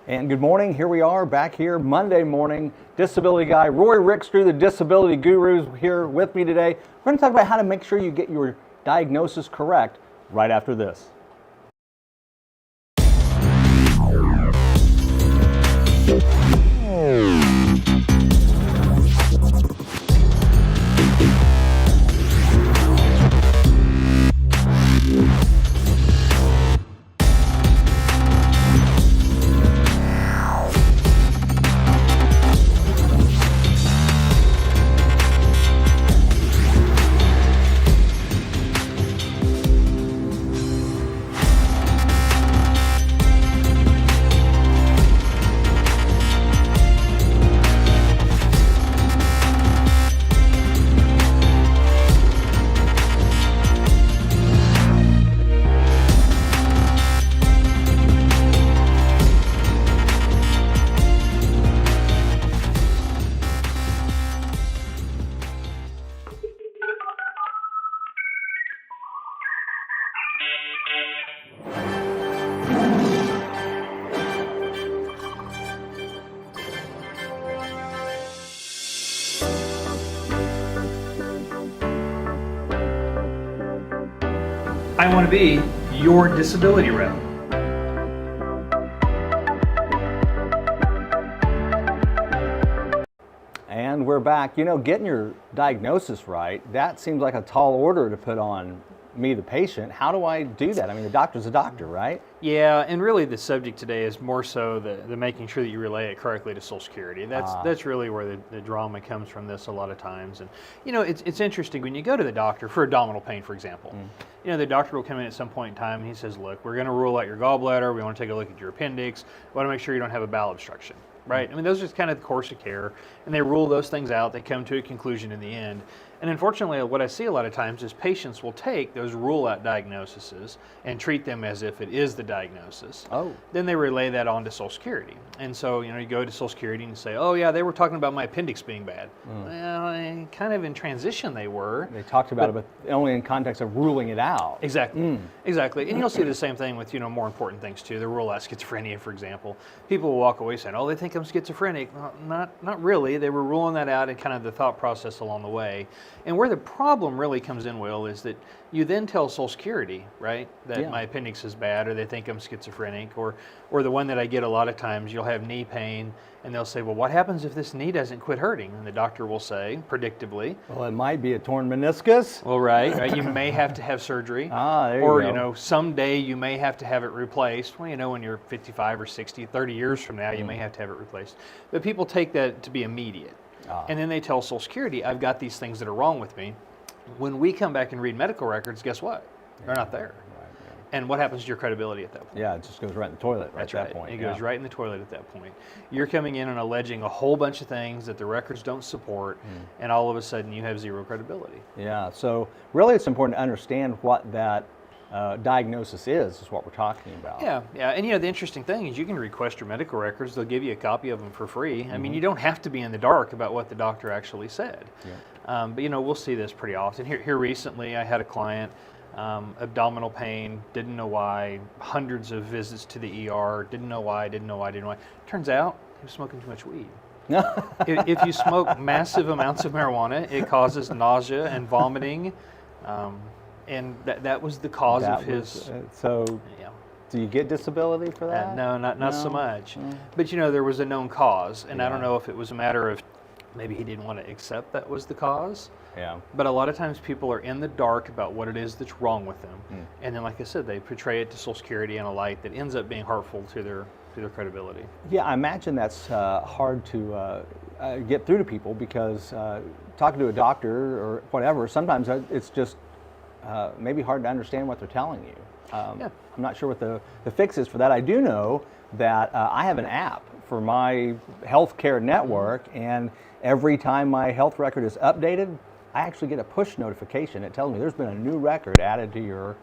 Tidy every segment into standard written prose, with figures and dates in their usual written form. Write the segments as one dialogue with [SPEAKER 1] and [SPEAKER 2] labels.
[SPEAKER 1] And good morning, here we are back here Monday morning. Disability guy Roy Rickstrew, the disability guru, is here with me today. We're going to talk about how to make sure you get your diagnosis correct right after this.
[SPEAKER 2] I want to be your disability rep.
[SPEAKER 1] And we're back. You know, getting your diagnosis right, that seems like a tall order to put on me, the patient. How do I do that? I mean, the doctor's a doctor, right?
[SPEAKER 2] Yeah, and really the subject today is more so the making sure that you relay it correctly to Social Security. That's really where the drama comes from this a lot of times. And you know, it's interesting when you go to the doctor for abdominal pain, for example. You know, the doctor will come in at some point in time and he says, look, we're going to rule out your gallbladder. We want to take a look at your appendix. We want to make sure you don't have a bowel obstruction. Right? I mean, those are just kind of the course of care, and they rule those things out. They come to a conclusion in the end. And unfortunately, what I see a lot of times is patients will take those rule-out diagnoses and treat them as if it is the diagnosis.
[SPEAKER 1] Oh.
[SPEAKER 2] Then they relay that on to Social Security. And so, you know, you go to Social Security and you say, oh yeah, they were talking about my appendix being bad. Well, kind of in transition they were.
[SPEAKER 1] They talked about it, but only in context of ruling it out.
[SPEAKER 2] Exactly. Exactly. And you'll see the same thing with, you know, more important things too. The rule out schizophrenia, for example. People will walk away saying, oh, they think I'm schizophrenic. Well, not really. They were ruling that out in kind of the thought process along the way. And where the problem really comes in, Will, is that you then tell Social Security, right, that my appendix is bad, or they think I'm schizophrenic, or the one that I get a lot of times, you'll have knee pain, and they'll say, well, what happens if this knee doesn't quit hurting? And the doctor will say, predictably,
[SPEAKER 1] well, it might be a torn meniscus.
[SPEAKER 2] Well, right, you may have to have surgery.
[SPEAKER 1] There you
[SPEAKER 2] or,
[SPEAKER 1] go.
[SPEAKER 2] you know, someday you may have to have it replaced. Well, you know, when you're 55 or 60, 30 years from now, you may have to have it replaced. But people take that to be immediate. And then they tell Social Security, I've got these things that are wrong with me. When we come back and read medical records, guess what? They're not there. And what happens to your credibility at that point?
[SPEAKER 1] Yeah, it just goes right in the toilet at that point.
[SPEAKER 2] It goes right in the toilet at that point. You're coming in and alleging a whole bunch of things that the records don't support, and all of a sudden you have zero credibility.
[SPEAKER 1] Yeah, so really it's important to understand what that diagnosis is what we're talking about.
[SPEAKER 2] Yeah, and you know, the interesting thing is you can request your medical records. They'll give you a copy of them for free. I mean, you don't have to be in the dark about what the doctor actually said. But you know, we'll see this pretty often. Here recently, I had a client, abdominal pain, didn't know why, hundreds of visits to the ER, didn't know why. Turns out he was smoking too much weed. If you smoke massive amounts of marijuana, it causes nausea and vomiting. And that was the cause of his.
[SPEAKER 1] Do you get disability for that?
[SPEAKER 2] No, not so much. But you know, there was a known cause, and I don't know if it was a matter of maybe he didn't want to accept that was the cause. But a lot of times people are in the dark about what it is that's wrong with them, and then, like I said, they portray it to Social Security in a light that ends up being hurtful to their credibility. Yeah,
[SPEAKER 1] I imagine that's hard to get through to people because talking to a doctor or whatever, sometimes it's just maybe hard to understand what they're telling you. I'm not sure what the fix is for that. I do know that I have an app for my healthcare network, and every time my health record is updated, I actually get a push notification. It tells me there's been a new record added to your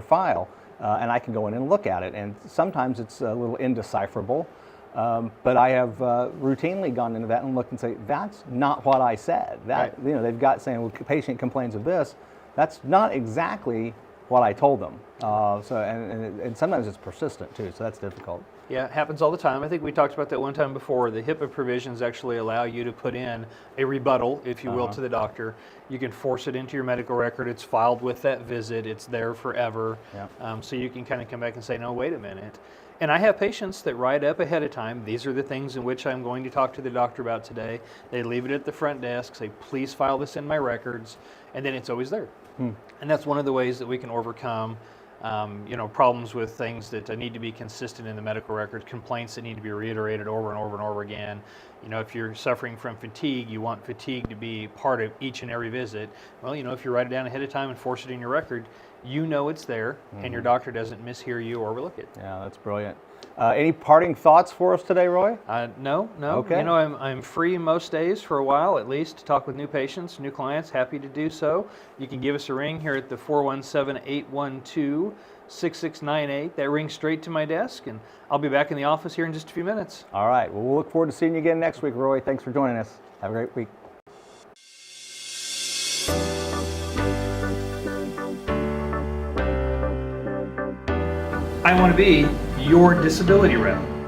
[SPEAKER 1] file, and I can go in and look at it. And sometimes it's a little indecipherable, but I have routinely gone into that and looked and say, that's not what I said. You know, they've got saying, well, the patient complains of this. That's not exactly what I told them. And sometimes it's persistent too, so that's difficult.
[SPEAKER 2] Yeah, it happens all the time. I think we talked about that one time before. The HIPAA provisions actually allow you to put in a rebuttal, if you will, to the doctor. You can force it into your medical record. It's filed with that visit. It's there forever.
[SPEAKER 1] Yeah.
[SPEAKER 2] So you can kind of come back and say, no, wait a minute. And I have patients that write up ahead of time, these are the things in which I'm going to talk to the doctor about today. They leave it at the front desk, say, please file this in my records, and then it's always there. And that's one of the ways that we can overcome problems with things that need to be consistent in the medical record, complaints that need to be reiterated over and over and over again. If you're suffering from fatigue, you want fatigue to be part of each and every visit. Well, if you write it down ahead of time and force it in your record, it's there, and your doctor doesn't mishear you or overlook it.
[SPEAKER 1] Yeah, that's brilliant. Any parting thoughts for us today, Roy?
[SPEAKER 2] No.
[SPEAKER 1] Okay.
[SPEAKER 2] I'm free most days for a while, at least, to talk with new patients, new clients. Happy to do so. You can give us a ring here at the 417-812-6698. That rings straight to my desk, and I'll be back in the office here in just a few minutes.
[SPEAKER 1] All right. Well, we'll look forward to seeing you again next week, Roy. Thanks for joining us. Have a great week.
[SPEAKER 2] I want to be your disability rep.